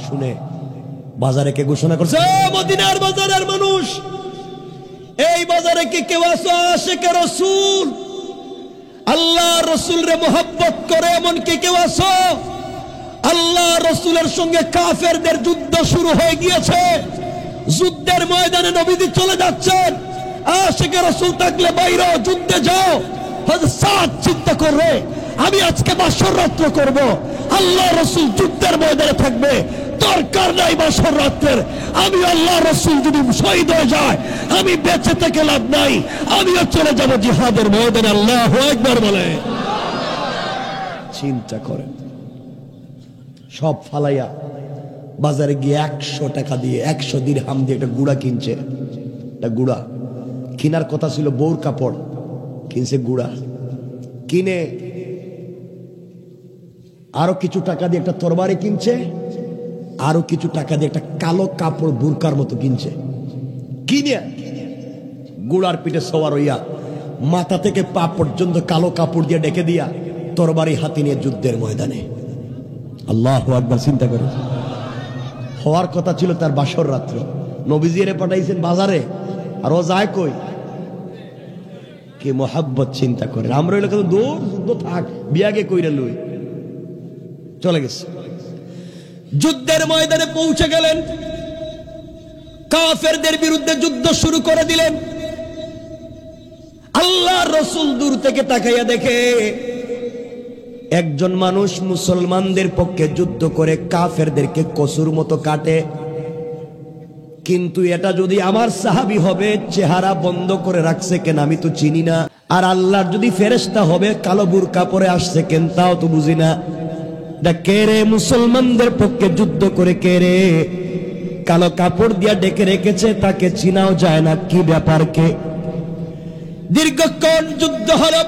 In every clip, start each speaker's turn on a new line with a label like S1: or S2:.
S1: শুনে বাজারে কে ঘোষণা করছে, মদিনার বাজারের মানুষ, এই বাজারে কি কেউ আছো আশিকে রাসূল, আল্লাহ রাসূল রে মোহাব্বত করে এমন কি কেউ আছো? আল্লাহ রাসূলের সঙ্গে কাফেরদের যুদ্ধ শুরু হয়ে গিয়েছে, যুদ্ধের ময়দানে নবীজি চলে যাচ্ছেন, আশিকে রাসূল থাকলে বাইরে যুদ্ধে যাও। হযরত সাদ চিন্তা করে আমি আজকে বাসর রাত্র করব, আল্লাহ রাসূল যুদ্ধের ময়দানে থাকবে, দরকার নাই বাসর রাত্রের, আমি আল্লাহ রাসূল যদি শহীদ হয়ে যায় আমি বেঁচে থেকে লাভ নাই, আমিও চলে যাব জিহাদের ময়দানে। আল্লাহু আকবার বলে। চিন্তা করেন, সব ফালাইয়া বাজারে গিয়ে 100 টাকা দিয়ে 100 দিরহাম দিয়ে একটা গুড়া কিনছে। একটা গুড়া কিনার কথা ছিল বউর কাপড়, কিনছে গুড়া, কিনে আরো কিছু টাকা দিয়ে একটা তরবারি কিনছে, আরো কিছু টাকা দিয়ে একটা কালো কাপড় বুরকার মতো কিনছে। কিনে গুড়ার পিঠে সওয়ার হইয়া মাথা থেকে পা পর্যন্ত কালো কাপড় দিয়ে ডেকে দিয়া তরবারি হাতে নিয়ে যুদ্ধের ময়দানে। আল্লাহু আকবার। চিন্তা করে, হওয়ার কথা ছিল তার বাসর রাত্র, নবীজি এর পাঠাইছেন বাজারে, আর ও যায় কই? কি মোহাব্বত। চিন্তা করে, আমরা হইলে কত দূর যুদ্ধ থাক, বিয়াগে কইরা লই, চলে গেছে। যুদ্ধের ময়দানে পৌঁছে গেলেন, কাফেরদের বিরুদ্ধে যুদ্ধ শুরু করে দিলেন। আল্লাহ রাসূল দূর থেকে তাকাইয়া দেখে একজন মানুষ মুসলমানদের পক্ষে যুদ্ধ করে কাফেরদেরকে কসুর মতো কাটে, কিন্তু এটা যদি আমার সাহাবী হবে, চেহারা বন্ধ করে রাখছে কেন আমি তো চিনি না, আর আল্লাহর যদি ফেরেশতা হবে কালো বুরকা পরে আসছে কেন তাও তো বুঝি না। কে রে মুসলমানদের পক্ষে যুদ্ধ করে, কে রে কালো কাপড় দিয়া ডেকে রেখেছে, তাকে চিনাও যায় না, কি ব্যাপার কে? দীর্ঘক্ষণ যুদ্ধ হলো,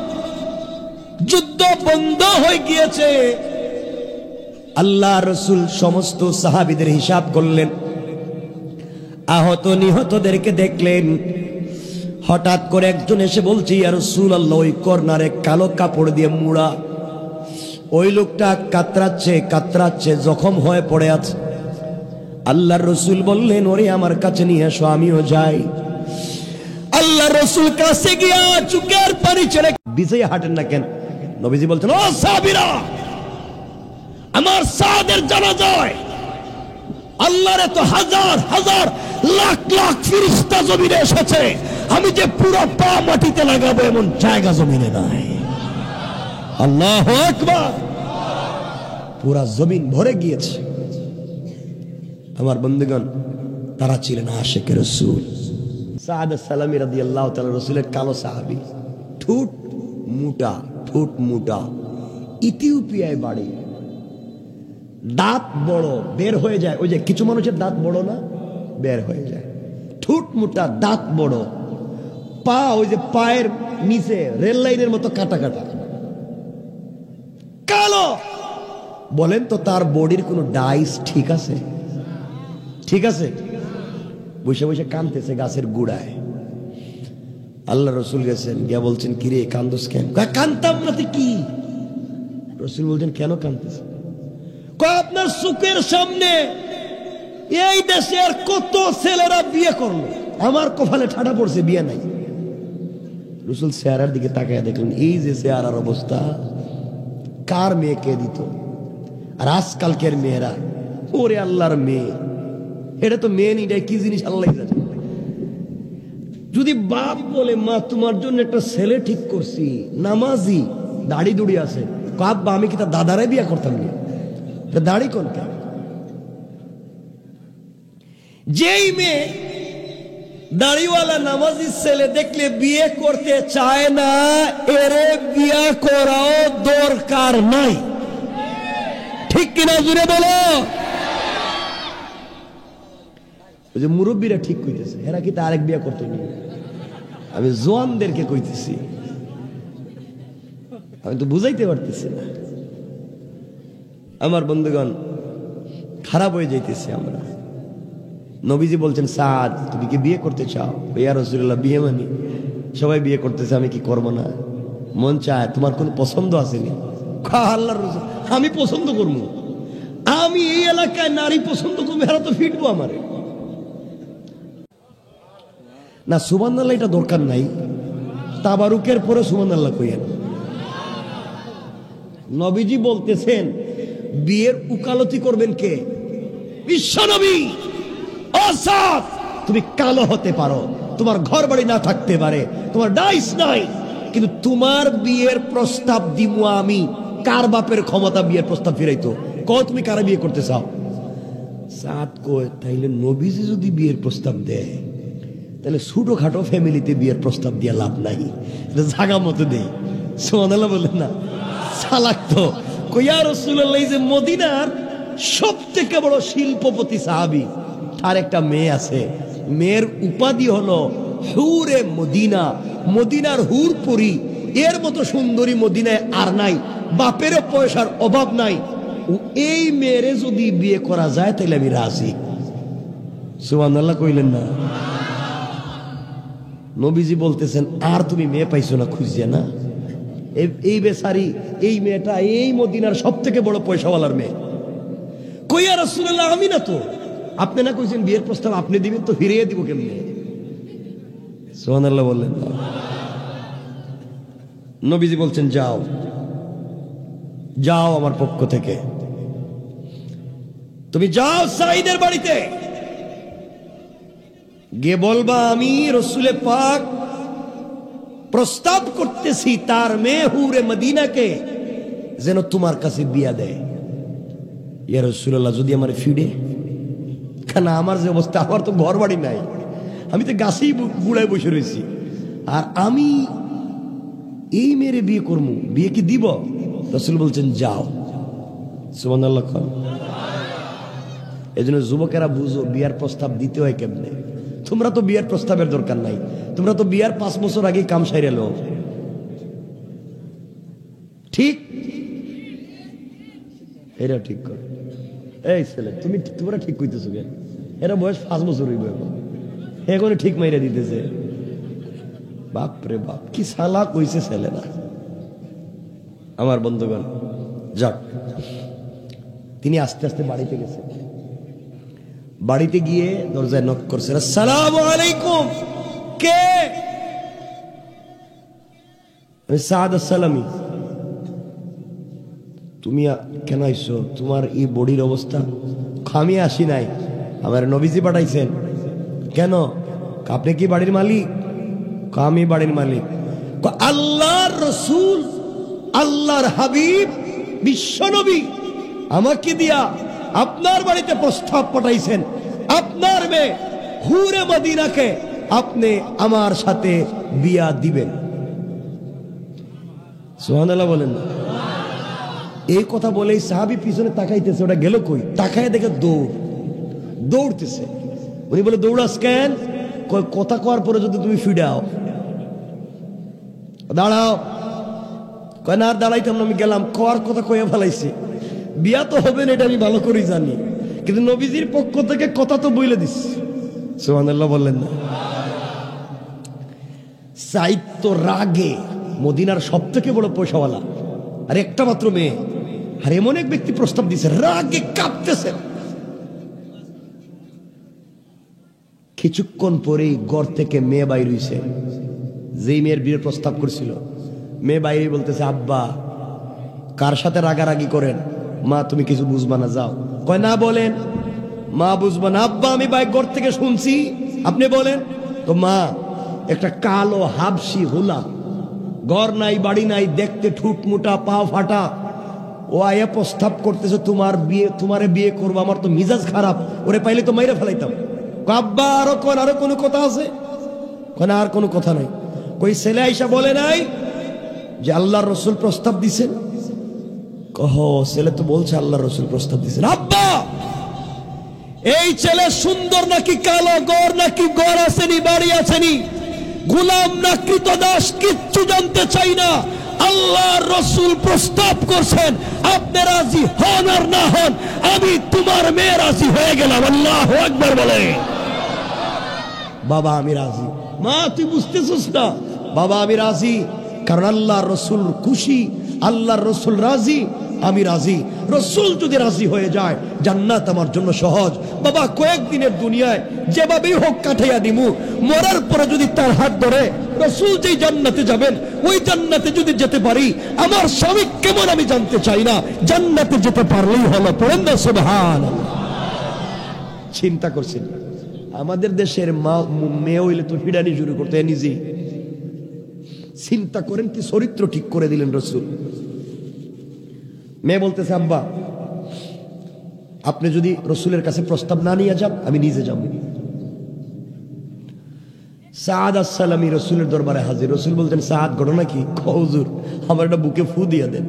S1: যুদ্ধ বন্ধ হয়ে গিয়েছে। আল্লাহ রাসূল সমস্ত সাহাবীদের হিসাব করলেন, আহত নিহতদেরকে দেখলেন। হঠাৎ করে একজন এসে বলছে, ইয়া রাসূলুল্লাহ, ওই কর্নারে কালো কাপড় দিয়ে মুড়া, ওই লোকটা কাতরাচ্ছে কাতরাচ্ছে, জখম হয়ে পড়ে আছে। আল্লাহর রাসূল বললেন, ওরে আমার কাছে নিয়ে এসো, আমিও যাই। আল্লাহর রাসূল কাছে গিয়া চোখের পানি ছেড়ে, বিজয় হাঁটেন না কেন? নবীজি বলছেন, ও সাহাবীরা, আমার সাদের জানাজায় আল্লাহর এত হাজার হাজার লাখ লাখ ফেরেশতা জমিনে এসেছে, আমি যে পুরো পা মাটিতে লাগাবো এমন জায়গা জমিনে নাই। আল্লাহু আকবার। পুরা জমিন ভরে গিয়েছে। আমার বন্ধুগণ, তারা ছিলেন আশিকে রাসূল। সাদ সালামী রাদিয়াল্লাহু তাআলা রাসূলের কালো সাহাবী, ঠোঁট মোটা, ঠোঁট মোটা, ইথিওপিয়ায় বাড়ি, দাঁত বড় বের হয়ে যায়, ওই যে কিছু মানুষের দাঁত বড় না, বের হয়ে যায়, ঠোঁট মোটা, দাঁত বড়, পা ওই যে পায়ের নিচে রেল লাইনের মতো কাটা কাটা, কালো। বলেন তো তার বডির কোনো ডাইস ঠিক আছে? ঠিক আছে? বসে বসে কাঁদতেছে গাছের গুড়ায়। আল্লাহ রাসূল গেছেন, গিয়া বলছেন, কিরে কান্দোস কেন? কান্দতাম না তো কি? রাসূল বলছেন, কেন কান্দতেছ? আপনার চোখের সামনে এই দেশের কত ছেলেরা বিয়ে করলো, আমার কপালে ঠাডা পড়ছে, বিয়ে নাই। রাসূল চেহারার দিকে তাকায় দেখলেন, এই যে চেহারার অবস্থা, কার মেয়ে কে দিত? আর আজকালকের মেয়েরা, ওরে আল্লাহর মেয়ে, এটা তো মেয়ে নেই, এটা কি জিনিস আল্লাহ জানে। যদি বাপ বলে, মা তোমার জন্য একটা ছেলে ঠিক করছি, নামাজি, দাড়ি দুড়ি আছে, আব্বা আমি কি তার দাদারে বিয়ে করতাম না? দাড়ি কোন? যেই মেয়ে দাড়িওয়ালা নামাজি ছেলে দেখলে বিয়ে করতে চায় না, এরে বিয়ে করাও দরকার নাই। ঠিক কিনা জুড়ে বলো? ওই যে মুরব্বীরা ঠিক কইতেছে, এরা কি তা আরেক বিয়ে করতে নেই? আমি জোয়ানদেরকে কইতেছি, আমি তো বুঝাইতে পারতেছি না। আমার বন্ধুগণ, খারাপ হয়ে যাইতেছে আমরা। নবীজি বলছেন, সাদ তুমি কি বিয়ে করতে চাও? ইয়া রাসূলুল্লাহ, বিয়ে মানে সবাই বিয়ে করতেছে, আমি কি করব না? মন চায়, তোমার কোন পছন্দ আসেনি? আল্লাহর রাসূল, আমি পছন্দ করবো? আমি এই এলাকায় নারী পছন্দ করবে, এরা তো ফিটবো আমারে না। সুবহানাল্লাহ এটা দরকার নাই, তাবারুকের পরে সুবহানাল্লাহ কইয়েন। নবীজি বলতেছেন বিয়ের উকালতি করবেন কে? বিশ্বনবী। অসাত তুমি কালো হতে পারো, তোমার ঘর বাড়ি না থাকতে পারে, তোমার ডাইস নাই, কিন্তু তোমার বিয়ের প্রস্তাব দিমু আমি। কার বাপের ক্ষমতা বিয়ের প্রস্তাব ফিরাইতো? কও তুমি কারা বিয়ে করতে চাও? সাত কয় তাইলে নবীজি যদি বিয়ের প্রস্তাব দেয় তাহলে ছোটখাটো ফ্যামিলিতে বিয়ের প্রস্তাব দিয়ে লাভ নাই, এটা জাগা মতো দেই। সুবহানাল্লাহ বলেন না? চালাক তো। কইয়া রাসূলুল্লাহ যে মদিনার সবথেকে বড় শিল্পপতি সাহাবী, তার একটা মেয়ে আছে, মেয়ের উপাধি হলো হুরে মদিনা, মদিনার হুর পরি। এর মতো সুন্দরী মদিনায় আর নাই, বাপের পয়সার অভাব নাই। এই মেয়েরে যদি বিয়ে করা যায় তাহলে আমি রাজি। সুবহানাল্লাহ কইলেন না? নবীজি বলতেছেন আর তুমি মেয়ে পাইছো না খুঁজছে না? এই বেচারি, এই মেয়েটা এই মদিনার সব থেকে বড় পয়সাওয়ালার মেয়ে। কইয়া রাসূলুল্লাহ আমি না তো, আপনি না কইছেন বিয়ের প্রস্তাব আপনি দিবেন, তো ফিরিয়ে দিব কেমনে? সুবহানাল্লাহ বললেন না? নবীজি বলছেন যাও যাও, আমার পক্ষ থেকে তুমি যাও সাঈদের বাড়িতে গিয়ে বলবা আমি রসুলে পাক প্রস্তাব করতেছি তার মেয়ে হুরে মদিনাকে যেন তোমার কাছে বিয়া দেয়। ইয়া রাসূলুল্লাহ যদি আমার ফিরে, কেন আমার যে অবস্থা, আমার তো ঘর বাড়ি নাই, আমি তো গাছেই গুড়ায় বসে রয়েছি, আর আমি এই মেয়েরে বিয়ে করবো, বিয়ে কি দিব? রাসূল বলছেন যাও। সুবহানাল্লাহ। এই জন্য যুবকেরা বুঝো বিয়ার প্রস্তাব দিতে হয় কেমনে। তোমরা তো বিয়ার প্রস্তাবের দরকার নাই, তোমরা তো বিয়ার 5 বছর আগে কাম সাইরে লো। ঠিক এরা ঠিক কর। এই ছেলে তোমরা ঠিক কইতেছো কেন? এরা বয়স 5 বছর হইব এখন ঠিক মাইরা দিতেছে। বাপরে বাপ, কি সালা কইছে ছেলে না। আমার বন্ধুগণ, যাক, তিনি আস্তে আস্তে বাড়িতে গেছেন। বাড়িতে গিয়ে দরজায় নক করছেন, আসসালামু আলাইকুম। কে? সাদ আসসালামি। তুমি কেন আইছো? তোমার এই বডির অবস্থা। আমি আসি নাই, আমার নবীজি পাঠাইছেন। কেন? আপনি কি বাড়ির মালিক? আমি বাড়ির মালিক। আল্লাহর রসুল, আল্লাহর হাবিব, বিশ্বনবী আমাকে দিয়া আপনার বাড়িতে প্রস্তাব পাঠাইছেন, আপনার মেয়ে হুরে মদিনাকে আপনি আমার সাথে বিয়া দিবেন। সুবহানাল্লাহ বলেন না? এই কথা বলেই সাহাবী পিছনে তাকাইতেছে, ওটা গেল কই? তাকায় দেখে দৌড়তেছে। উনি বলে দৌড়াস কেন? কথা কওয়ার পরে যদি তুমি ফিডাও, দাঁড়াও। কয় না আর দাঁড়াইতাম না, আমি গেলাম। কওয়ার কথা কয়ে ফেলাইছি, বিয়া তো হবে না এটা আমি ভালো করেই জানি, কিন্তু নবীজির পক্ষ থেকে কথা তো বইলে দিস। সুবহানাল্লাহ বললেন না? সাঈদ তো রাগে, মদিনার সব থেকে বড় পয়সাওয়ালা, আর একটা মাত্র মেয়ে, আর এমন এক ব্যক্তি প্রস্তাব দিছে, রাগে কাঁপতেছে। কিছুক্ষণ পরেই ঘর থেকে মেয়ে বাইর হইছে, যেই মেয়ের বিয়ের প্রস্তাব করছিল। মেয়ে বাইরে বলতেছে, আব্বা কার সাথে রাগারাগি করেন? মা তুমি কিছু বুঝবা না, যাও। কয় না, বলেন। মা বুঝবা না। আব্বা আমি বাইক ঘর থেকে শুনছি, আপনি বলেন। তো মা, একটা কালো হাবশি হুলা, ঘর নাই বাড়ি নাই, দেখতে ঠুট মোটা, পা ফাটা, ও আয়া প্রস্তাব করতেছে তোমারে বিয়ে করবো। আমার তো মিজাজ খারাপ, ওরে পাইলে তো মাইরা ফেলাইতাম। আব্বা আরো কোনো কথা আছে? না আর কোনো কথা নাই। কই ছেলে আইসা বলে নাই যে আল্লাহর রসুল প্রস্তাব দিছেন? কহ ছেলে তো বলছে আল্লাহর রসুল প্রস্তাব দিছেন। আব্বা এই ছেলে সুন্দর নাকি কালো, গড় নাকি গড় আসেনি, বাড়ি আসেনি, গোলাম না কৃতদাস, কিচ্ছু জানতে চাই না। আল্লাহর রসুল প্রস্তাব করছেন, আপনি রাজি হন আর না হন, আমি তোমার মেয়ে রাজি হয়ে গেলাম। আল্লাহু আকবার বলে। বাবা আমি রাজি। মা তুই বুঝতেছিস না? বাবা আমি রাজি, কারণ আল্লাহর রসুল খুশি, আল্লাহর রসুল রাজি, আমি রাজি। রসুল যদি রাজি হয়ে যায় জান্নাত আমার জন্য সহজ। বাবা কয়েকদিনের দুনিয়ায় যেভাবেই হোক কাটাইয়া দিমু, মরার পরে যদি তার হাত ধরে রসুল যেই জান্নাতে যাবেন ওই জান্নাতে যদি যেতে পারি, আমার স্বামী কেমন আমি জানতে চাই না, জান্নাতে যেতে পারলেই হলো। পড়েন না সুবহানাল্লাহ। চিন্তা করছেন আমাদের দেশের মেয়ে হইলে তো ফিডানি শুরু করতে নিজেই। চিন্তা করেন কি চরিত্র ঠিক করে দিলেন রসুল। মেয়ে বলতেছে আব্বা আপনি যদি রসুলের কাছে প্রস্তাব না নিয়ে যান আমি নিজে যাব। সাদ আসসালামী রসুলের দরবারে হাজির। রসুল বলতেন সাদ ঘটনা কি? হুজুর আমার একটা বুকে ফু দিয়ে দেন।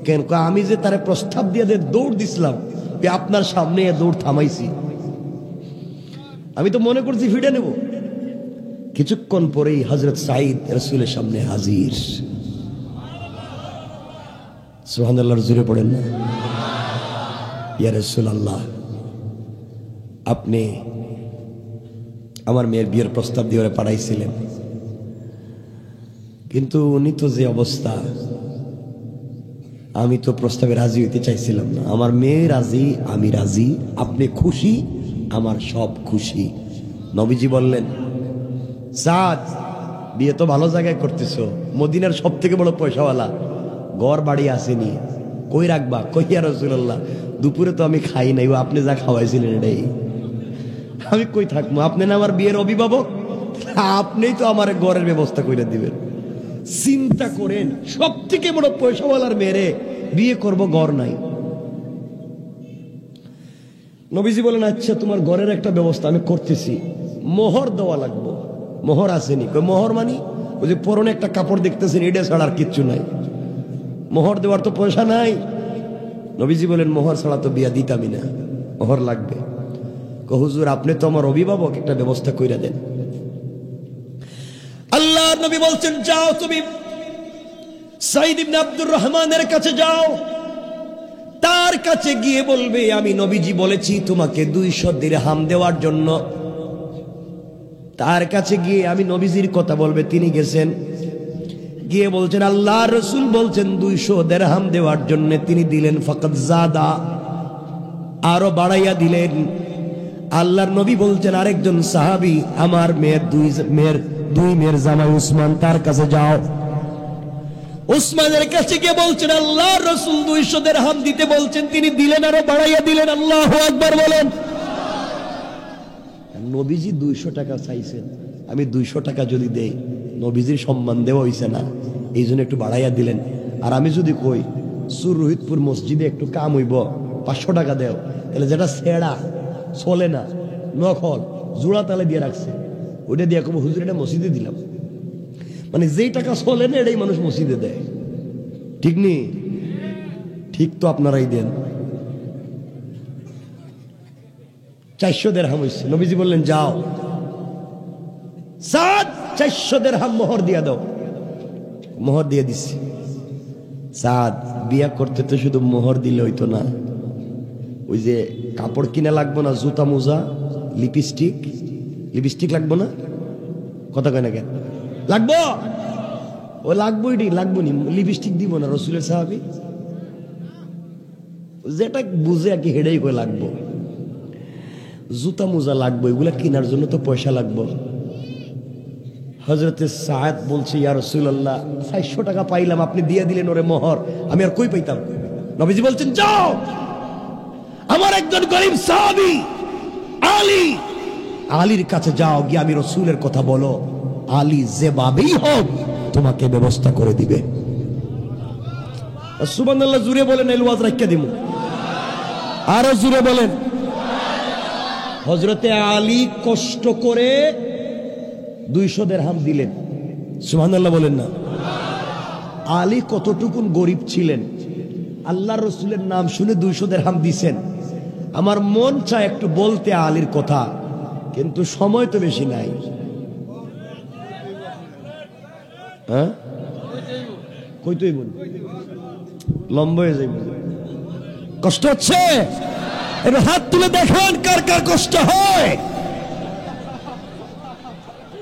S1: কেন? আমি যে তারে প্রস্তাব দিয়ে দেন দৌড় দিছিলাম, আপনার সামনে দৌড় থামাইছি। আমি তো মনে করছি ফিডে নেব। কিছুক্ষণ পরেই হযরত সাঈদ রাসূলের সামনে হাজির। সুবহানাল্লাহর জোরে পড়েন না। ইয়া রাসূলুল্লাহ আপনি আমার মেয়ের বিয়ের প্রস্তাব দিয়ে ওরা পাঠাইছিলেন, কিন্তু উনি তো যে অবস্থা, আমি তো প্রস্তাবে রাজি হইতে চাইছিলাম না। আমার মেয়ে রাজি, আমি রাজি, আপনি খুশি, আমার সব খুশি। নবীজি বললেন সাদ বিয়ে তো ভালো জায়গায় করতেছো, মদিনার সব থেকে বড় পয়সাওয়ালা, ঘর বাড়ি আসেনি, কই রাখবা? কই ইয়া রাসূলুল্লাহ দুপুরে তো আমি খাই নাই, আপনি যা খাওয়াইছিলেন এটাই। আমি কই থাকবো? আপনি না আমার বিয়ের অভিভাবক, আপনিই তো আমার ঘরের ব্যবস্থা করে দিবেন। চিন্তা করেন সব থেকে বড় পয়সাওয়ালার মেয়েরে বিয়ে করব, ঘর নাই। নবীজি বলেন আচ্ছা তোমার ঘরের একটা ব্যবস্থা আমি করতেছি, মোহর দেওয়া লাগবে। মোহর আসেনি? কই মোহর মানি? ওই যে পরনে একটা কাপড় দেখতেছেন এটা ছাড়া আর কিচ্ছু নাই, মোহর দেওয়ার তো পয়সা নাই। নবীজি বলেন মোহর ছাড়া তো বিয়া দিতামই না, মোহর লাগবে। হুজুর আপনি তো আমার অভিভাবক, একটা ব্যবস্থা কইরা দেন। আল্লাহ নবী বলছেন যাও তুমি সাঈদ ইবনে আব্দুর রহমানের কাছে যাও, তার কাছে গিয়ে বলবে আমি নবীজি বলেছি তোমাকে 200 দিরহাম দেওয়ার জন্য। তার কাছে গিয়ে আমি নবীজির কথা বলবে। তিনি গেছেন, গিয়ে বলছেন আল্লাহ রসুল বলছেন 200 দিরহাম দেওয়ার জন্য। তিনি দিলেন ফাকাদ জাদা, আরো বাড়াইয়া দিলেন। আল্লাহর নবী বলছেন আরেকজন সাহাবী আমার দুই মেয়ের জামাই উসমান, তার কাছে যাও। উসমানের কাছে গিয়ে বলছেন আল্লাহ রসুল 200 দিরহাম দিতে বলছেন, তিনি দিলেন, আরো বাড়াইয়া দিলেন। আল্লাহু আকবার বলেন। নবীজি 200 টাকা চাইছেন, আমি 200 টাকা যদি দেই নবীজির সম্মান দেওয়া হইছে না, এই জন্য একটু বাড়াইয়া দিলেন। আর আমি যদি কই সুরহিতপুর মসজিদে একটু কাম হইব 500 টাকা দেও, তাহলে যেটা ছেড়া চলে না, নকল জোড়া তালে দিয়ে রাখছে, ওইটা দিয়ে কব হুজুর এটা মসজিদে দিলাম। মানে যেই টাকা চলে না এটাই মানুষ মসজিদে দেয়, ঠিক নেই? ঠিক তো আপনারাই দেন। 400 দিরহাম হইছে। নবীজি বললেন যাও সাদ 400 দিরহাম মোহর দিয়া দাও। মোহর দিয়ে দিছি। সাদ বিয়া করতে তো শুধু মোহর দিলে হইতো না, ওই যে কাপড় কিনা লাগবো না, জুতা মোজা, লিপস্টিক লাগবো না? কথা কয় না কেন? লাগবো, ও লাগবো, এটি লাগবো নি, লিপস্টিক দিব না রসুলের সাহাবী, যেটা বুঝে আর কি হেডেই কয় লাগবো। জুতা মোজা লাগবো, এগুলা কেনার জন্য তো পয়সা লাগবো। হযরতে সাদ বলছে ইয়া রাসূলুল্লাহ 400 টাকা পাইলাম, আপনি দিয়ে দিলেন ওরে মোহর, আমি আর কই পাইতাম? নবীজি বলছেন যাও আমার একজন গরীব সাহাবী আলীর কাছে যাও, গিয়ে আমি রসুলের কথা বলো, আলী যেভাবেই হোক তোমাকে ব্যবস্থা করে দিবে। সুবহানাল্লাহ জুড়ে বলেন, এলওয়াজ রাখিয়া দিমু। আরো জুড়ে বলেন। হযরতে আলী কষ্ট করে 200 দিরহাম দিলেন। সুবহানাল্লাহ বলেন না। আলী কতটুকুন গরিব ছিলেন, আল্লাহর রসুলের নাম শুনে 200 দিরহাম দিছেন। আমার মন চায় একটু বলতে আলীর কথা, কিন্তু সময় তো বেশি নাই। হ্যাঁ কইতেই বল, লম্বা হয়ে যাইব। কষ্ট হচ্ছে? এবার হাত তুলে দেখান কার কার কষ্ট হয়।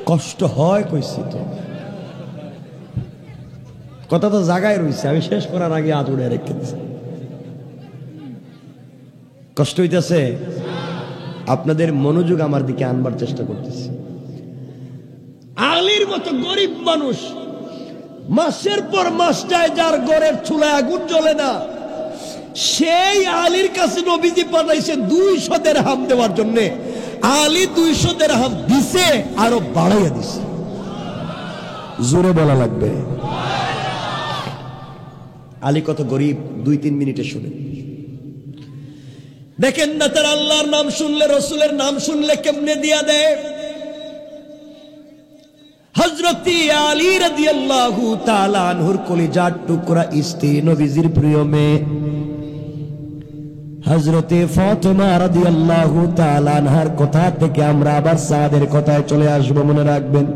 S1: কষ্ট হয় কইছি তো, কথা তো জায়গায় রয়েছে, আমি শেষ করার আগে হাত উড়ে রেখে দিচ্ছি। কষ্ট হইতেছে? আপনাদের মনোযোগ আমার দিকে আনবার চেষ্টা করতেছি। আলীর মতো গরিব মানুষ, মাসের পর মাস যায়, যার ঘরের চুলায় আগুন জ্বলে না, সেই আলীর কাছে নবীজি পাঠাইছে 200 দিরহাম দেওয়ার জন্য। আলী 200 দিরহাম দিছে, আরো বাড়াইয়া দিছে। জোরে বলা লাগবে। আলী কত গরিব, 2-3 মিনিটে শুনে দেখেন না। তার আল্লাহর নাম শুনলে, রসুলের নাম শুনলে কেমনে দিয়া দেয়। হযরত আলী রাদিয়াল্লাহু তাআলা আনহুর কলিজার টুকরা স্ত্রী, নবীজির প্রিয় মেয়ে হযরত ফাতেমা রাদিয়াল্লাহু তাআলা আনহার কথা থেকে আমরা আবার সাদের কথায় চলে আসব, মনে রাখবেন।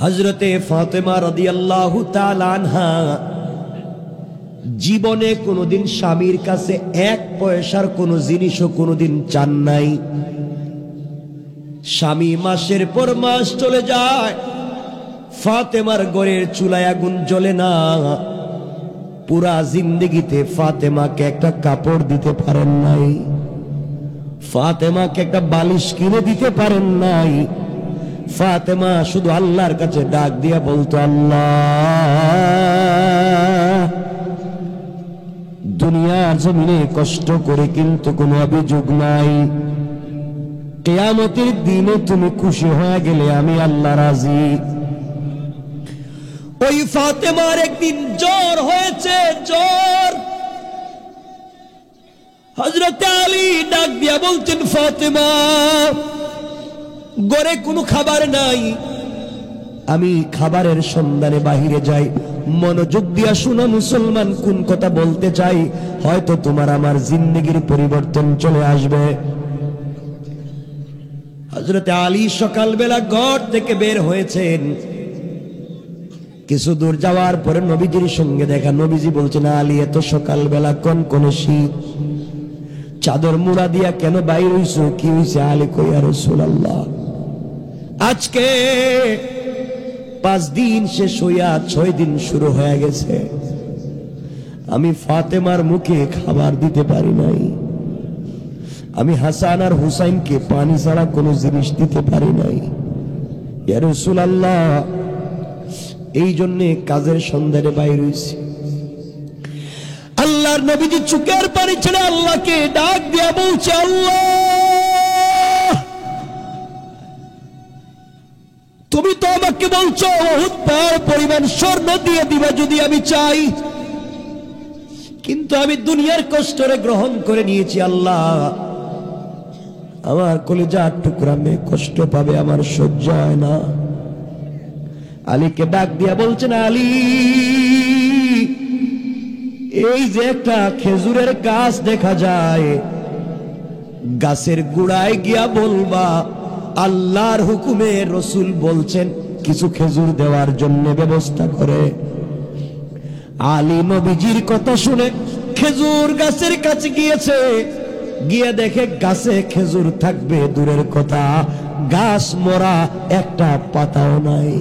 S1: হযরত ফাতেমা রাদিয়াল্লাহু তাআলা আনহা জীবনে কোনোদিন স্বামীর কাছে 1 পয়সার কোনো জিনিসও কোনোদিন চান নাই। স্বামী মাসের পর মাস চলে যায়, ফাতেমার ঘরের চুলায় আগুন জ্বলে না। পুরা জিন্দেগিতে ফাতেমাকে একটা কাপড় দিতে পারেন নাই, ফাতেমাকে একটা বালিশ কিনে দিতে পারেন নাই। ফাতেমা শুধু আল্লাহর কাছে ডাক দিয়া বলতো, আল্লাহ, দুনিয়ার জমিনে কষ্ট করে কিন্তু কোনো অভিযোগ নাই, কিয়ামতের দিনে তুমি খুশি হয়ে গেলে আমি আল্লাহ রাজি। ওই ফাতেমার একদিন জ্বর হয়েছে, জ্বর। হযরত আলী ডাক দিয়া বলছেন, ফাতেমা, ঘরে কোনো খাবার নাই, আমি খাবারের সন্ধানে বাহিরে যাই। মনোযোগ দিয়া শোনা মুসলমান, কোন কথা বলতে চাই, হয়তো তোমার আমার জিন্দেগির পরিবর্তন চলে আসবে। হযরত আলী সকালবেলা ঘর থেকে বের হয়েছেন। কিছু দূর যাওয়ার পরে নবীজির সঙ্গে দেখা। নবীজি বলছেন, আলী, এত সকালবেলা কোন শীত, চাদর মুড়া দিয়া কেন বাইর হইছো, কি হইছে? আলী কই, ইয়া রাসূলুল্লাহ, আজকে 5 দিন শেষ হইয়া 6 দিন শুরু হয়ে গেছে, আমি ফাতেমার মুখে খাবার দিতে পারি নাই, আমি হাসান আর হুসাইনকে পানি ছাড়া কোনো জিনিস দিতে পারি নাই, ইয়া রাসূলুল্লাহ, এই জন্যে কাজের সন্ধানে বাইর হইছি। আল্লাহর নবীজি চোখের পানি ছেড়ে আল্লাহকে ডাক দিয়া বলছে, আল্লাহ, তুমি তো আমাকে বলছো উহুদ পাহাড় পরিমাণ স্বর্ণ দিয়ে দিবা যদি আমি চাই, কিন্তু আমি দুনিয়ার কষ্টরে গ্রহণ করে নিয়েছি। আল্লাহ, আমার কলিজার টুকরা মেয়ে কষ্ট পাবে, আমার সহ্য হয় না। আলীকে ডাক দিয়া বলছেন, আলী, এই যে একটা খেজুরের গাছ দেখা যায়, গাছের গোড়ায় গিয়া বলবা আল্লাহর হুকুমে রসুল বলছেন কিছু খেজুর দেওয়ার জন্য ব্যবস্থা করে। আলী নবীজির কথা শুনে খেজুর গাছের কাছে গিয়েছে, গিয়ে দেখে গাছে খেজুর থাকবে দূরের কথা, গাছ মরা, একটা পাতাও নাই।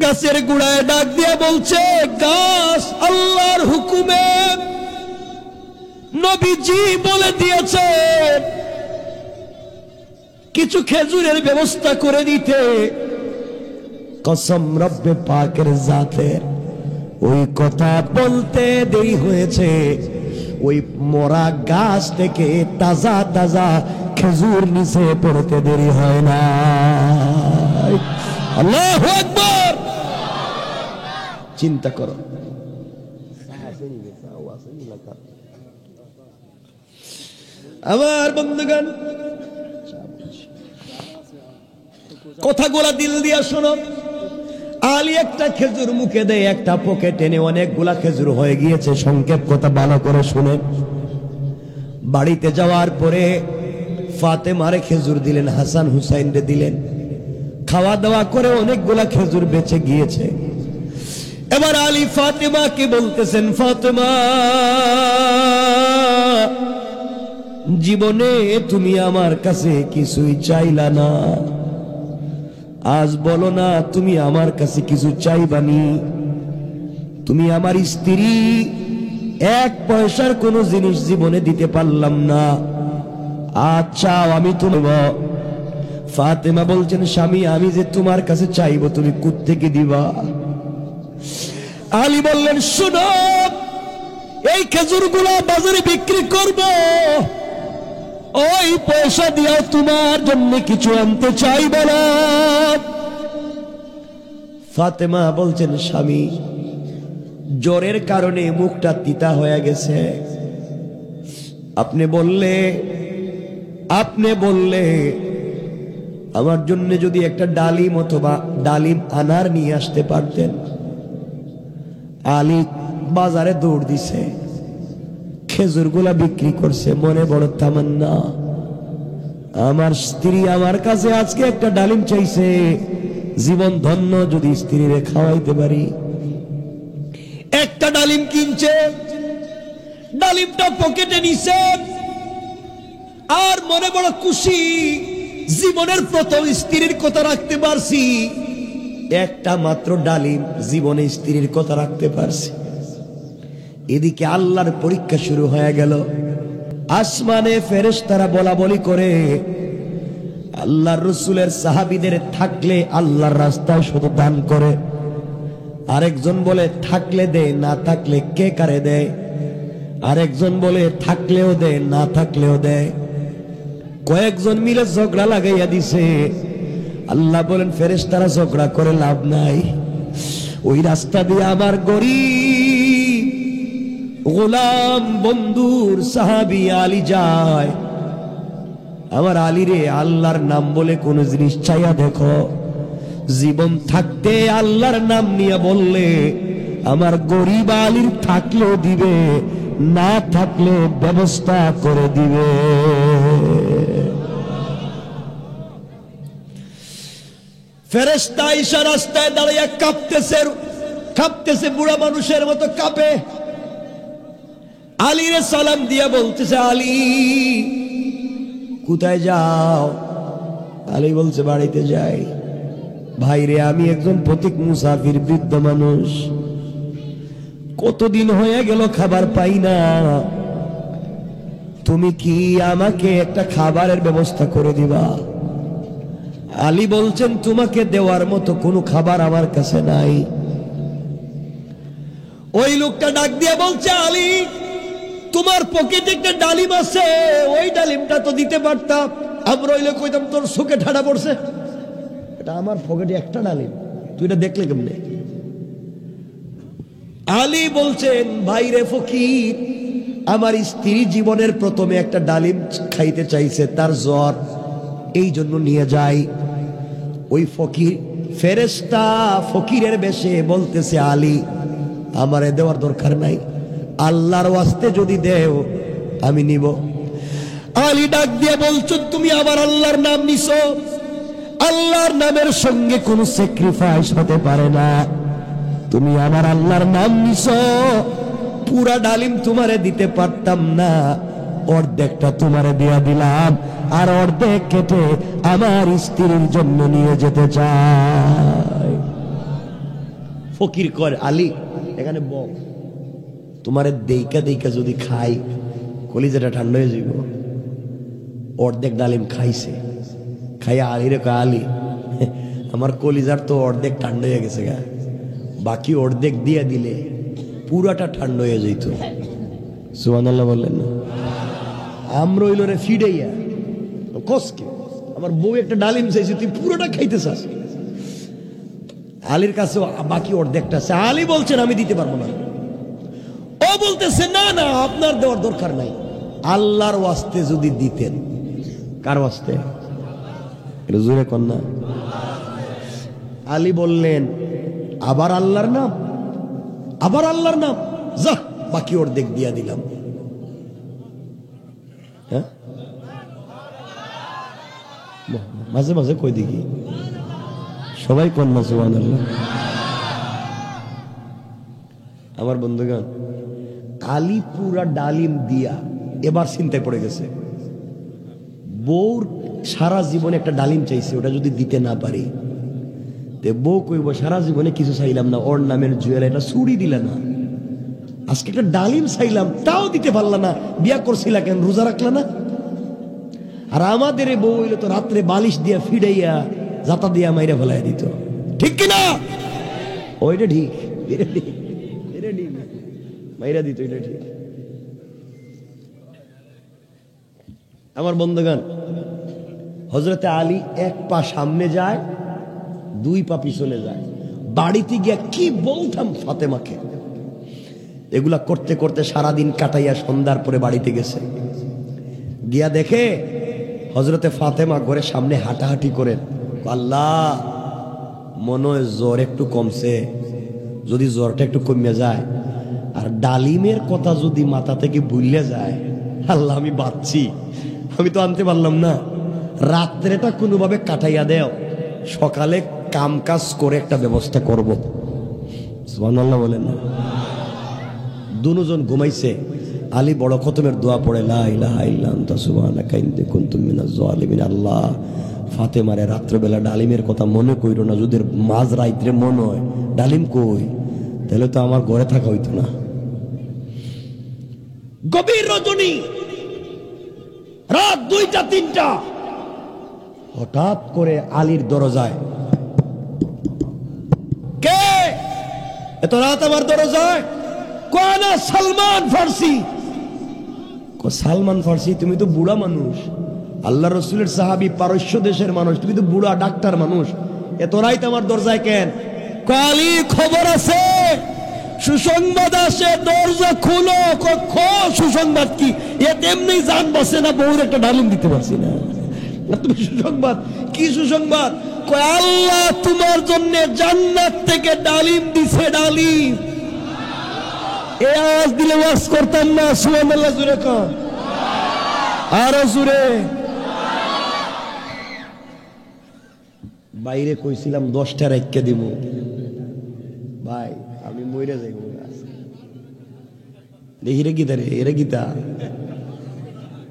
S1: গাছের গোড়ায় ডাক দিয়ে বলছে, গাছ, আল্লাহর হুকুমে নবীজি বলে দিয়েছে কিছু খেজুরের ব্যবস্থা করে দিতে। কসম রব্বে পাকের জাতের, ওই কথা বলতে দেরি হয়েছে, ওই মরা গাছ থেকে তাজা তাজা খেজুর নিচে পড়তে দেরি হয় না। আল্লাহু আকবার। চিন্তা করো, আমার বন্ধুগণ, কথাগুলা দিল দিয়া শোনো। আলী একটা খেজুর মুখে দেয়, একটা পকেট এনে, অনেকগুলা খেজুর হয়ে গিয়েছে। সংক্ষেপ কথা ভালো করে শুনেন। বাড়িতে যাওয়ার পরে ফাতেমারে খেজুর দিলেন, হাসান হুসাইনরে দিলেন। খাওয়া দাওয়া করে অনেকগুলা খেজুর বেঁচে গিয়েছে। এবার আলী ফাতেমাকে বলতেছেন, ফাতেমা, জীবনে তুমি আমার কাছে কিছুই চাইলা না, আজ বলো না তুমি আমার কাছে কিছু চাইবানি। তুমি আমার স্ত্রী, এক পয়সার কোনো জিনিস জীবনে দিতে পারলাম না, আচ্ছা আমি তুমি। ফাতেমা বলছেন, স্বামী আমি যে তোমার কাছে চাইবো তুমি কোত্থেকে দিবা? আলী বললেন, শোনো, এই খেজুরগুলা বাজারে বিক্রি করব, ওই পয়সা দিয়া তোমার জন্য কিছু আনতে চাইব না। ফাতেমা বলছেন, স্বামী জ্বরের কারণে মুখটা তিতা হয়ে গেছে, আপনি বললে আমার জন্য যদি একটা ডালিম অথবা ডালিম আনার নিয়ে আসতে পারতেন। আলী বাজারে দৌড় দিছে, খেজুরগুলা বিক্রি করছে, মনে বড় তামান্না, আমার স্ত্রী আমার কাছে আজকে একটা ডালিম চাইছে, জীবন ধন্য যদি স্ত্রীরে খাওয়াইতে পারি। একটা ডালিম কিনছে, ডালিমটা পকেটে নিছে, আর মনে বড় খুশি, জীবনের প্রথম স্ত্রীর কথা রাখতে পারছি, একটা মাত্র ডালিম, জীবনে স্ত্রীর কথা রাখতে পারছি। এদিকে আল্লাহর পরীক্ষা শুরু হয়ে গেল। আসমানে ফেরেশতারা বলা বলি করে, আল্লাহর রাসূলের সাহাবীদের থাকলে আল্লাহর রাস্তায় শুধু দান করে, আরেকজন বলে থাকলে দে, না থাকলে কে কারে দেয়, আরেকজন বলে থাকলেও দে, না থাকলেও দেয়। কয়েকজন মিলে ঝগড়া লাগাইয়া দিছে। আল্লাহ বলেন, ফেরেশতারা ঝগড়া করে লাভ নাই, ওই রাস্তা দিয়ে আমার গরীব গোলাম বন্ধুর সাহাবী আলী যায়। আমার আলী রে, আল্লাহর নাম বলে কোন জিনিস চাইয়া দেখো, জীবন থাকতে আল্লাহর নাম নিয়ে বললে আমার গরীব আলীর থাকলেও দিবে, না থাকলে ব্যবস্থা করে দিবে। ফেরেশতা ঈশা রাস্তায় দাঁড়িয়ে কাঁপতেছে, বুড়া মানুষের মতো কাঁপে। আলীরে সালাম দিয়া বলতেছে, আলী কোথায় যাও? আলী বলছে, বাড়িতে যাই। ভাইরে, আমি একজন পথিক মুসাফির, বৃদ্ধ মানুষ, কতদিন হয়ে গেল খাবার পাই না, তুমি কি আমাকে একটা খাবারের ব্যবস্থা করে দিবা? আলী বলছেন, তোমাকে দেওয়ার মতো কোনো খাবার আমার কাছে নাই। ওই লোকটা ডাক দিয়ে বলছে, আলী তোমার পকেটে একটা ডালিম আছে, ওই ডালিমটা তো দিতে পারতাম, আমরা হইলে কইতাম তোর চোখে ঠাডা পড়ছে, এটা আমার পকেটে একটা ডালিম, তুই এটা দেখলে কেমনে? আলী বলছেন, ভাইরে ফকির, আমার স্ত্রী জীবনের প্রথমে একটা ডালিম খাইতে চাইছে, তার জ্বর, এই জন্য নিয়ে যাই। ওই ফকির ফেরেশতা ফকিরের বেশে বলতেছে, আলী আমারে দেওয়ার দরকার নাই, আল্লাহর ওয়াস্তে যদি দেও আমি নিব। আলী ডাক দিয়ে বলছো, তুমি আবার আল্লাহর নাম নিছো, আল্লাহর নামের সঙ্গে কোনো স্যাক্রিফাইস হতে পারে না, তুমি আমার আল্লাহর নাম নিছো, পুরা ডালিম তোমারে দিতে পারতাম না, অর্ধেকটা তোমারে দিয়া দিলাম, আর অর্ধেক কেটে আমার স্ত্রীর জন্য নিয়ে যেতে চাই। ফকির কর, আলী এখানে বল, তোমারে দেইকা দেইকা যদি খাই কলিজাটা ঠান্ডা হয়ে যাইব। অর্ধেক ডালিম খাইছে, খাইয়া আলীরে কয়, আলী আমার কলিজার তো অর্ধেক ঠান্ডা হয়ে গেছে গা, বাকি অর্ধেক দিয়ে দিলে পুরাটা ঠান্ডা হয়ে যেত। সুবহানাল্লাহ বললেন না? আমরা হইল রে ফিডাইয়া কসকে, আমার বউ একটা ডালিম চাইছে, তুই পুরোটা খাইতে চাস। আলীর কাছে বাকি অর্ধেকটা আছে। আলী বলছেন, আমি দিতে পারবো না। ও বলতেছে, না না, আপনার দেওয়ার দরকার নাই, আল্লাহর ওয়াস্তে যদি দিতেন। কার ওয়াস্তে? জোরে কন্যা। আলী বললেন, আবার আল্লাহর নাম, আবার আল্লাহর নাম, যা বাকি অর্ধেক দিয়া দিলাম। হ্যাঁ, মাঝে মাঝে কই দেখি সবাই কন্যা সুবহানাল্লাহ। আমার বন্ধুগণ, আলী পুরা ডালিম দিয়া এবার চিন্তায় পড়ে গেছে। বউর সারা জীবনে একটা ডালিম চাইছে, ওটা যদি দিতে না পারি, বউ কইব সারা জীবনে কিছু চাইলাম না, ওর নামের জুয়েলারি, এটা চুরি দিলে না, আজকে একটা ডালিম চাইলাম, তাও দিতে পারলা না। বিয়া করছিলা কেন, রোজা রাখলা না? আর আমাদের বউ হইলে তো রাত্রে বালিশ দিয়া ফিডাইয়া জাতা দিয়া মাইরা ফেলাই দিত, ঠিক কিনা? ওইটা ঠিক, এটা ঠিক, এটা ঠিক, মাইরা দিত, এটা ঠিক। আমার বন্ধুগণ, হযরতে আলী এক পা সামনে যায়, দুই পা পিছনে যায়। বাড়িতে গিয়া কি বলতাম ফাতেমাকে, এগুলা করতে করতে সারাদিন কাটাইয়া সন্ধ্যার পরে বাড়িতে গেছে। গিয়া দেখে হযরতে ফাতেমা ঘরের সামনে হাঁটাহাঁটি করেন। আল্লাহ, মনে হয় জ্বর একটু কমছে, যদি জ্বরটা একটু কমে যায় আর ডালিমের কথা যদি মাথা থেকে ভুলে যায়, আল্লাহ আমি বাঁচছি, আমি তো আনতে পারলাম না। রাত্রেটা কোনোভাবে কাটাইয়া দেও, সকালে কাম কাজ করে একটা ব্যবস্থা করব। সুবহানাল্লাহ বলেন না? দুজন ঘুমাইছে। আলী বড় খতমের দোয়া পড়ে, লা ইলাহা ইল্লা আনতা সুবহানাকা ইন্নী কুনতু মিনাজ জালিমিন। আল্লাহ, ফাতেমারে রাত্রেবেলা ডালিমের কথা মনে কইরো না, যদি মাঝ রাইত্রে মনে হয় ডালিম কই, তাহলে তো আমার ঘরে থাকা হইতো না। গভীর রজনী, রাত 2টা 3টা, হঠাৎ করে আলীর দরজায়, কে এত রাত আমার দরজায়? কোনা সালমান ফার্সি। সালমান ফার্সি, তুমি তো বুড়া মানুষ, আল্লাহ রসুলের সাহাবী, পারস্য দেশের মানুষ, তুমি তো বুড়া ডাক্তার মানুষ, এত রাত আমার দরজায় কেন? কালি খবর আছে, সুসংবাদ আছে, দরজা খুলো। সুসংবাদ কি? এমনি জান বসে না, বউর একটা ডালিম দিতে পারছি না। তুমি সুসংবাদ কি? সুসংবাদ আল্লাহ তোমার জন্য জান্নাত থেকে ডালিম দিছে, ডালিম। এ আওয়াজ দিলে ওয়াজ করতাম না। সুবহানাল্লাহ জুড়ে কর, আরো জুড়ে। বাইরে কইছিলাম 10টা রাইখা দিব, ভাই আমি মইরা যাইব। দেখি রে গীতা, রে এরে গীতা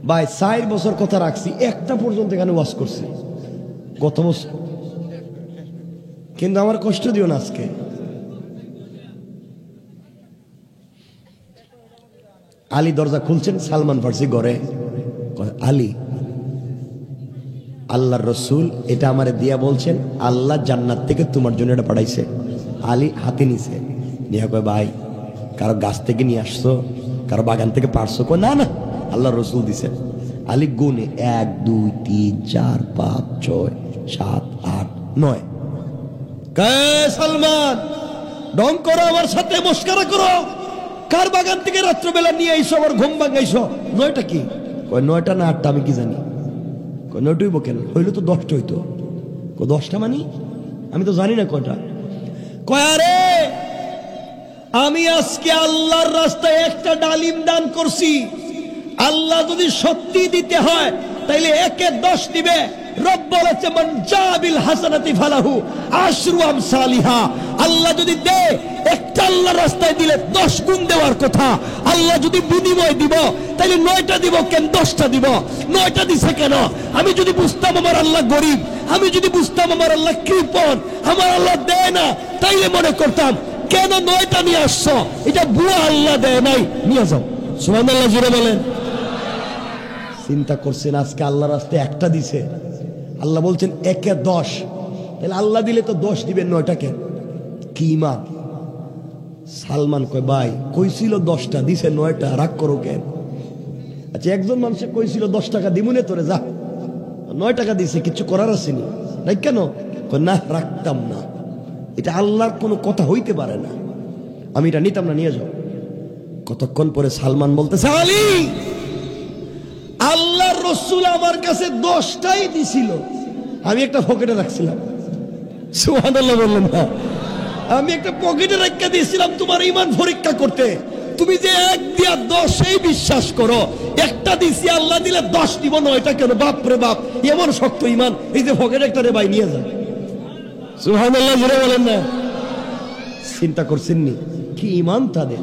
S1: ভাই, 4 বছর কথা রাখছি, একটা পর্যন্ত এখানে ওয়াজ করছি গত বছর, কিন্তু আমার কষ্ট দিও না আজকে। আলী দরজা খুলছেন, সালমান ফার্সি ঘরে। আলী, আল্লাহর রসুল এটা আমারে দিয়া বলছেন, আল্লাহ জান্নাত থেকে তোমার জন্য এটা পাঠাইছে। আলী হাতে নিছে, নিয়ে কয়, ভাই কারো গাছ থেকে নিয়ে আসছো, কারো বাগান থেকে পারছো? কয় না না, আল্লাহর রসুল দিছে। আলী গুনে 1 2 3 4 5 6 7 8 9। কে সালমান, ঢং করো আমার সাথে, মস্করা করো? কার বাগান থেকে রাত্রবেলা নিয়ে আইসো, আমার ঘুম ভাঙাইছো? 9টা কি? কয় 9টা না 8টা, আমি কি জানি। কয় 9টাই বকেন, হইলে তো 10টা হইতো। কয় 10টা মানে? আমি তো জানি না কয়টা। কয় আরে আমি আজকে আল্লাহর রাস্তায় একটা ডালিম দান করছি, আল্লাহ যদি সত্যি দিতে হয় তাইলে 1-এ 10 দিবে। রব বলেছে, মান জাবিল হাসানাতি ফালাহু আশরু আমসালিহা। আল্লাহ যদি দে, একটা আল্লাহর রাস্তায় দিলে 10 গুণ দেওয়ার কথা। আল্লাহ যদি বিনিময় দিব তাইলে 9টা দিব কেন, 10টা দিব? 9টা দিছে কেন? আমি যদি বুঝতাম আমার আল্লাহ গরিব, আমি যদি বুঝতাম আমার আল্লাহ কৃপণ, আমার আল্লাহ দেয় না, তাইলে মনে করতাম কেন 9টা নিয়ে আসছো? এটা বুয়া আল্লাহ দেয় নাই, নিয়ে যাও। সুবহানাল্লাহ জোরে বলেন। চিন্তা করছেন, আজকে আল্লাহ রাস্তায় একটা দিছে, আল্লাহ বলছেন 1-এ 10, তাহলে আল্লাহ দিলে তো 10 দিবেন, 9টা কেন? কি ইমান? সালমান কয়, ভাই কইছিল 10টা, দিছে 9টা, রাগ করো কেন? আচ্ছা, একজন মানুষে কইছিল 10 টাকা দিমুনে তোরে, যা 9 টাকা দিছে, কিছু করার আসেনি, নাই কেন? না রাখতাম না, এটা আল্লাহর কোনো কথা হইতে পারে না, আমি এটা নিতাম না, নিয়ে যাও। কতক্ষণ পরে সালমান বলতেছে, আলী, আল্লাহর রাসূল আমার কাছে 10টাই দিছিল, আমি একটা পকেটে রাখছিলাম। সুবহানাল্লাহ বললেন না? আমি একটা পকেটে রেখে দিয়েছিলাম তোমার ঈমান পরীক্ষা করতে। তুমি যে 1 দিয়া 10এই বিশ্বাস করো, একটা দিছি, আল্লাহ দিলে 10 দিব, 9টা কেন? বাপ রে বাপ, এমন শক্ত ঈমান, এই যে পকেটে একটা রে ভাই নিয়ে যায়। সুবহানাল্লাহ জোরে বলেন না? চিন্তা করছেন নি কি ঈমান তাদের?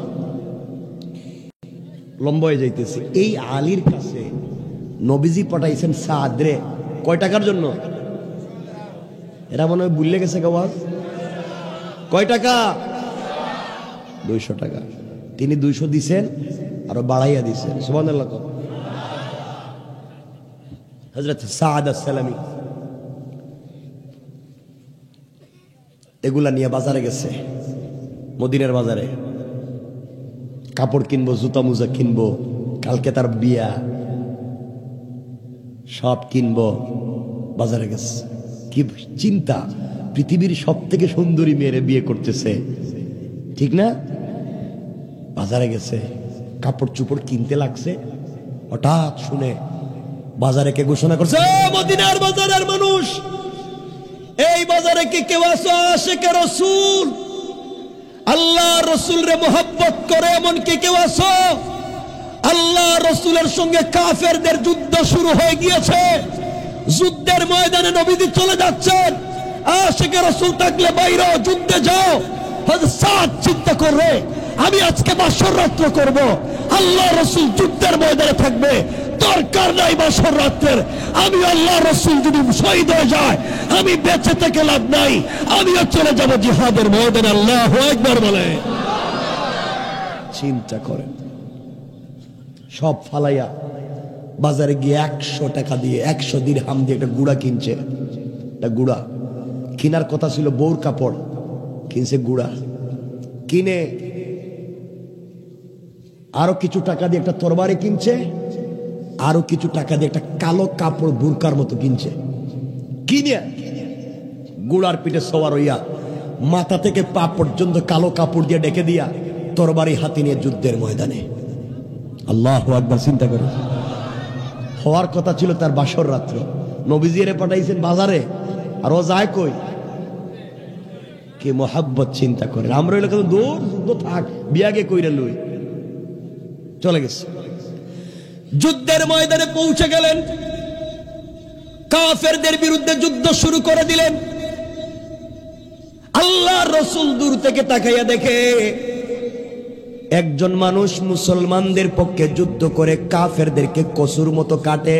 S1: লম্বা হয়ে যাইতেছে। এই আলীর কাছে নবীজি পাঠাইছেন সাদ রে, কয় টাকার জন্য? এরা মনে হয় ভুলে গেছে, গাওয়াজ কয় টাকা? 200 টাকা। তিনি 200 দিছেন, আরো বাড়াইয়া দিছেন। সুবহানাল্লাহ। হযরত সাদ আস-সালামি এগুলা নিয়ে বাজারে গেছে, মদিনার বাজারে। কাপড় কিনবো, জুতা মুজা কিনবো, কালকে তার বিয়া, সব কিনবো, বাজারে গেছে। কি চিন্তা, পৃথিবীর সব থেকে সুন্দরী মেয়েরে বিয়ে করতেছে, ঠিক না? বাজারে গেছে, কাপড় চুপড় কিনতে লাগছে। হঠাৎ শুনে বাজারে কে ঘোষণা করছে, মদিনার বাজারের মানুষ, এই বাজারে কি কেউ আছো আশিকে রাসূল, আল্লাহ রাসূল রে মোহাব্বত করে এমন কি কেউ আছো? আল্লাহ রাসূলের সঙ্গে কাফেরদের যুদ্ধ শুরু হয়ে গিয়েছে, যুদ্ধের ময়দানে নবীজি চলে যাচ্ছেন। আশিকে রাসূল থাকলে বাইরে যুদ্ধে যাও। হযরত সাদ চিন্তা করে, আমি আজকে বাসর রাত্র করব, আল্লাহ রাসূল যুদ্ধের ময়দানে থাকবে, দরকার নাই বাসর রাত্রের। আমি আল্লাহ রাসূল যদি শহীদ হয়ে যায়, আমি বেঁচে থেকে লাভ নাই, আমিও চলে যাব জিহাদের ময়দানে। আল্লাহু আকবার বলে। চিন্তা করেন, সব ফালাইয়া বাজারে গিয়ে 100 টাকা দিয়ে, 100 দিরহাম দিয়ে একটা গুড়া কিনছে। একটা গুড়া কেনার কথা ছিল, বউর কাপড় কিনছে, গুড়া কিনে আরো কিছু টাকা দিয়ে একটা তরবারি কিনছে, আরো কিছু টাকা দিয়ে একটা কালো কাপড় বুরকার মতো কিনছে। কিনে গুড়ার পিঠে সওয়ার হইয়া মাথা থেকে পা পর্যন্ত কালো কাপড় দিয়ে ডেকে দিয়া তরবারি হাতে নিয়ে যুদ্ধের ময়দানে। আল্লাহু আকবার। চিন্তা করে, হওয়ার কথা ছিল তার বাসর রাত্র, নবীজিরে পাঠাইছেন বাজারে, আর ও যায় কই? কি মোহাব্বত। চিন্তা করে, আমরা হইলে কেন দূর যুদ্ধ থাক, বিয়াগে কইরা লই, চলে গেছে। যুদ্ধের ময়দানে পৌঁছে গেলেন, কাফেরদের বিরুদ্ধে যুদ্ধ শুরু করে দিলেন। আল্লাহর রাসূল দূর থেকে তাকাইয়া দেখে একজন মানুষ মুসলমানদের পক্ষে যুদ্ধ করে কাফেরদেরকে কসুর মতো কাটে,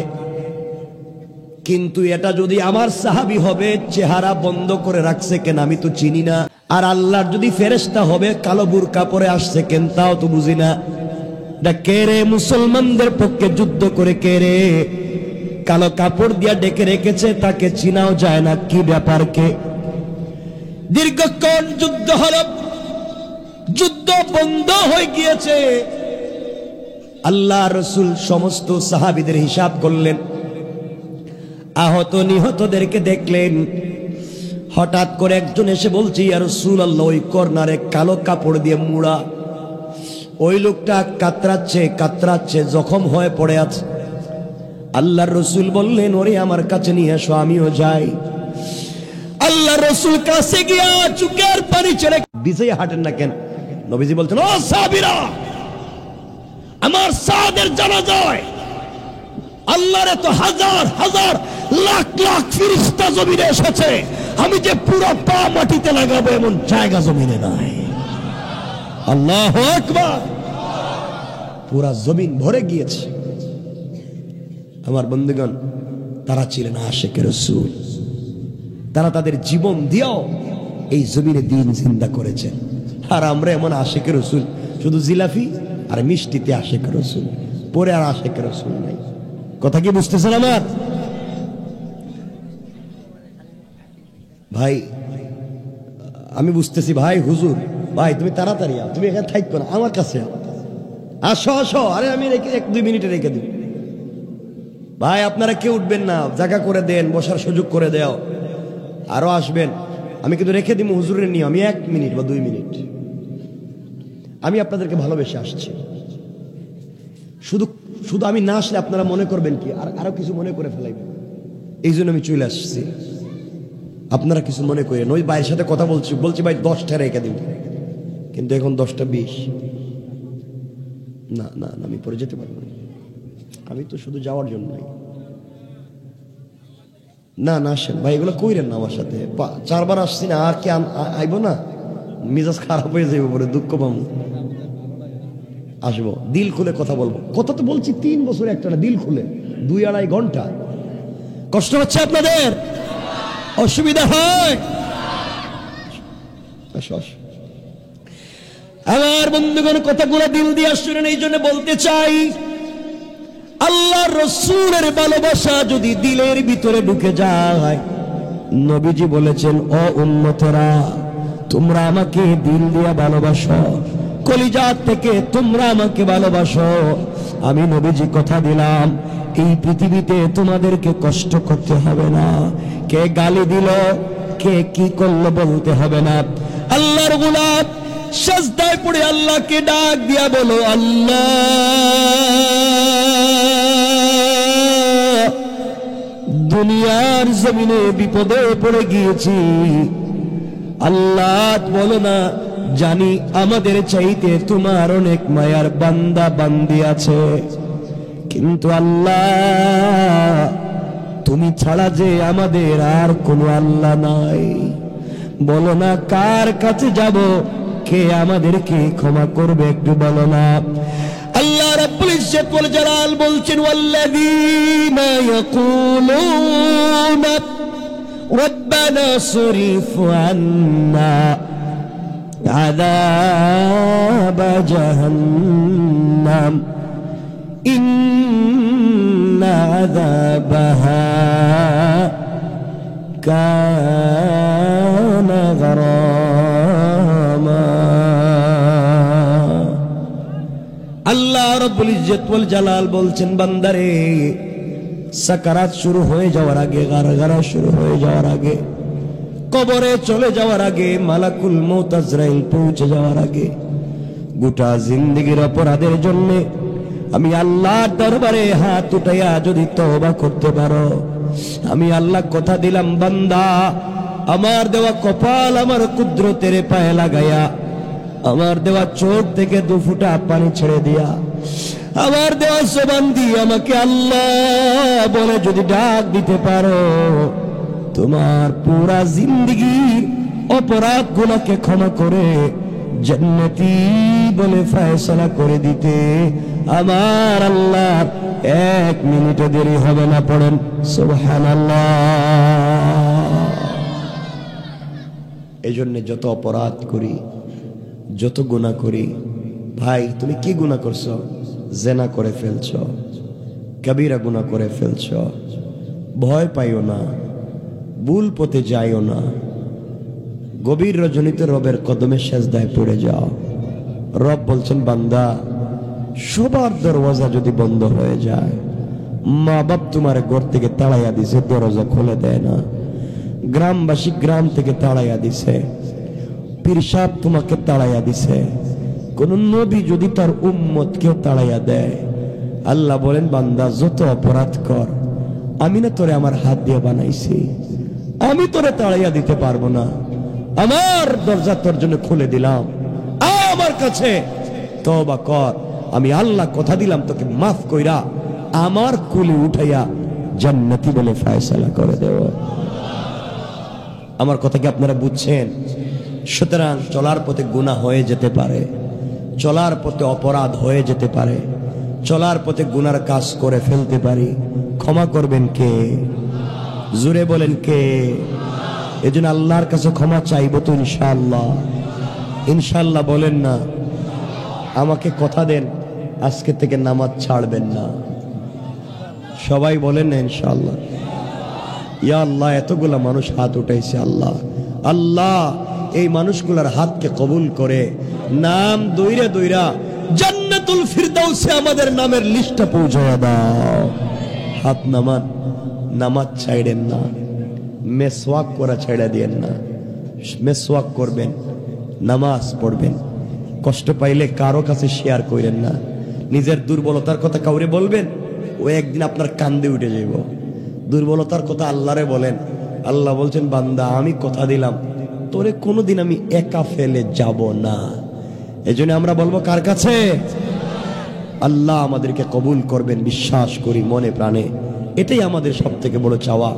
S1: কিন্তু এটা যদি আমার সাহাবী হবে, চেহারা বন্ধ করে রাখছে কেন আমি তো চিনি না, আর আল্লাহর যদি ফেরেশতা হবে, কালো বুরকা পরে আসছে কেন তাও তো বুঝি না। কে রে মুসলমানদের পক্ষে যুদ্ধ করে, কে রে কালো কাপড় দিয়া ডেকে রেখেছে, তাকে চিনাও যায় না, কি ব্যাপার কে? দীর্ঘক্ষণ যুদ্ধ হলো, যুদ্ধ বন্ধ হয়ে গিয়েছে। আল্লাহ রাসূল সমস্ত সাহাবীদের হিসাব করলেন, আহত নিহতদেরকে দেখলেন। হঠাৎ করে একজন এসে বলছে, ইয়া রাসূলুল্লাহ, ওই কর্নারে কালো কাপড় দিয়ে মুড়া, ওই লোকটা কাতরাচ্ছে কাতরাচ্ছে, জখম হয়ে পড়ে আছে। আল্লাহর রাসূল বললেন, ওরে আমার কাছে নিয়ে এসো, আমিও যাই। আল্লাহর রাসূল কাছে গিয়া চোখের পানি ছেড়ে, বিজয় হাঁটেন না কেন? নবীজি বলছেন, ও সাহাবীরা, আমার সাদের জানাজায় আল্লাহর এত হাজার হাজার লাখ লাখ ফেরেশতা জমিনে এসেছে, আমি যে পুরো পা মাটিতে লাগাবো এমন জায়গা জমিনে নাই। আল্লাহু আকবার। পুরা জমিন ভরে গিয়েছে। আমার বন্ধুগণ, তারা ছিলেন আশিকে রাসূল, তারা তাদের জীবন দিয়েও এই জমিনে দিন জিন্দা করেছেন। আর আমরা এমন আশিকে রাসূল, শুধু জিলাফি আর মিষ্টিতে আশিকে রাসূল, পরে আর আশিকে রাসূল নাই। কথা কি বুঝতেছেন আমার ভাই? আমি বুঝতেছি ভাই। হুজুর ভাই, তুমি তাড়াতাড়ি আও, তুমি এখানে থাকবে না, আমার কাছে আসো আসো। আরে আমি রেখে 1-2 মিনিটে রেখে দিব ভাই। আপনারা কেউ উঠবেন না, জায়গা করে দেন, বসার সুযোগ করে দেও, আরো আসবেন। আমি কিন্তু রেখে দিব হুজুরের নিয়ে, আমি 1 মিনিট বা 2 মিনিট। আমি আপনাদেরকে ভালোবেসে আসছি, শুধু শুধু আমি না আসলে আপনারা মনে করবেন কি, আর আরো কিছু মনে করে ফেলাইবেন, এই জন্য আমি চলে আসছি। আপনারা কিছু মনে করেন, ওই ভাইয়ের সাথে কথা বলছি ভাই 10টা রেখে দিব, কিন্তু এখন 10টা 20। না না আমি পরে যেতে পারবো না, আমি তো শুধু যাওয়ার জন্য নাই। না না আসেন ভাই, এগুলো কইরেন না আমার সাথে। 4 বার আসছি না, আর কি আইব না? মেজাজ খারাপ হয়ে যাবে, পরে দুঃখ পাবো। আসবো, দিল খুলে কথা বলবো। কথা তো বলছি 3 বছর একটা না, দিল খুলে 2-2.5 ঘন্টা। কষ্ট হচ্ছে আপনাদের? অসুবিধা হয়? আমার বন্ধুগণ, কথাগুলো দিল দিয়ে শুনেন, এই জন্য বলতে চাই, আল্লাহর রাসূলের ভালোবাসা যদি দিলের ভিতরে ঢুকে যায়, নবীজি বলেছেন, ও উম্মতেরা, তোমরা আমাকে দিল দিয়ে ভালোবাসো, কলিজা থেকে তোমরা আমাকে ভালোবাসো, আমি নবীজি কথা দিলাম, এই পৃথিবীতে তোমাদেরকে কষ্ট করতে হবে না, কে গালি দিল, কে কি করলো বলতে হবে না। আল্লাহর গোলাম সাজদায় পড়ে আল্লাহকে ডাক দিয়া বলো, আল্লাহ, দুনিয়ার জমিনে বিপদে পড়ে গিয়েছি, আল্লাহ বলো না, জানি আমাদের চাইতে তোমার অনেক মায়ার বান্দা বান্দি আছে, কিন্তু আল্লাহ তুমি ছাড়া যে আমাদের আর কোনো আল্লাহ নাই, বলো না কার কাছে যাব, কে আমাদেরকে ক্ষমা করবে, একটু বলো না। আল্লাহ রাব্বুল ইজ্জত ওয়াল জালাল বলছেন, ওয়াল্লাযীনা ইয়াকুলুনা রব্বানা সরিফ আন্না আযাব জাহান্নাম ইন্না আযাবাহা কানা গরামা। আল্লাহ রাব্বুল ইজ্জত ওয়াল জালাল বলছেন, বান্দারে, সাকারাত শুরু হয়ে যাওয়ার আগে, গারগারা শুরু হয়ে যাওয়ার আগে, কবরে চলে যাওয়ার আগে, মালাকুল মউত আজরাইল পৌঁছে যাওয়ার আগে, গোটা জিন্দেগীর অপরাধের জন্য আমি আল্লাহর দরবারে হাত উঠাইয়া যদি তওবা করতে পারো, আমি আল্লাহ কথা দিলাম, বান্দা, আমার দেওয়া কপাল আমার কুদরতের পায়ে লাগাইয়া, আমার দেওয়া চোখ থেকে 2 ফোঁটা পানি ছেড়ে দিয়া, আমার দেওয়া জবান দিয়ে আমাকে আল্লাহ বলে যদি ডাক দিতে পারো, তোমার পুরা জিন্দেগীর অপরাধ গুলোকে ক্ষমা করে জান্নাতি বলে ফয়সালা করে দিতে আমার আল্লাহ 1 মিনিটও দেরি হবে না। পড়েন সুবহানাল্লাহ। এই জন্য যত অপরাধ করি, যত গুনাহ করি, ভাই তুমি কি গুনাহ করছো? জেনা করে ফেলছো, কবিরা গুনাহ করে ফেলছো, ভয় পাইও না, ভুল পথে যাইও না, গভীর রজনীতে রবের কদমে সেজদায় পড়ে যাও। রব বলছেন, বান্দা, সবার দরওয়াজা যদি বন্ধ হয়ে যায়, মা বাপ তোমার ঘর থেকে তাড়াইয়া দিছে, দরজা খুলে দেয় না, গ্রামবাসী গ্রাম থেকে তাড়াইয়া দিছে, পীর সাহেব তোমাকে তাড়াইয়া দিছে, কোন নবী যদি তার উম্মতকেও তাড়াইয়া দেয়, আল্লাহ বলেন, বান্দা যত অপরাধ কর, আমি না তোরে আমার হাত দিয়ে বানাইছি, আমি তোরে তাড়াইয়া দিতে পারবো না, আমার দরজা তোর জন্য খুলে দিলাম, আমার কাছে তওবা কর, আমি আল্লাহ কথা দিলাম তোকে মাফ কইরা আমার কুলে উঠাইয়া জান্নাতি বলে ফয়সালা করে দেব। আমার কথা কি আপনারা বুঝছেন? সুতরাং চলার পথে গুনাহ হয়ে যেতে পারে, চলার পথে অপরাধ হয়ে যেতে পারে, চলার পথে গুনার কাজ করে ফেলতে পারি, ক্ষমা করবেন কে? জোরে বলেন কে? এজন্য আল্লাহর কাছে ক্ষমা চাইবো তো ইনশাআল্লাহ। ইনশাআল্লাহ বলেন না? আমাকে কথা দেন আজকে থেকে নামাজ ছাড়বেন না। সবাই বলেন না ইনশাআল্লাহ? ইয়া আল্লাহ, এতগুলা মানুষ হাত উঠাইছে, আল্লাহ আল্লাহ এই মানুষগুলার হাতকে কবুল করে নাম দইরা দইরা জান্নাতুল ফিরদাউসে আমাদের নামের লিস্টটা পৌঁছায়া দাও। হাত নামান, নামাজ ছাইড়েন না, মেসওয়াক করা ছেড়ে দিয়েন না, মেসওয়াক করবেন, নামাজ পড়বেন, কষ্ট পাইলে কারো কাছে শেয়ার করেন না, নিজের দুর্বলতার কথা কাউরে বলবেন, ও একদিন আপনার কান্দে উঠে যাইব। দুর্বলতার কথা আল্লাহরে বলেন, আল্লাহ বলছেন, বান্দা আমি কথা দিলাম তোরে কোনোদিন আমি একা ফেলে যাব না। এজন্য আমরা বলবো কার কাছে? আল্লাহ আমাদেরকে কবুল করবেন বিশ্বাস করি মনে প্রাণে, এটাই আমাদের সব থেকে বড় চাওয়া।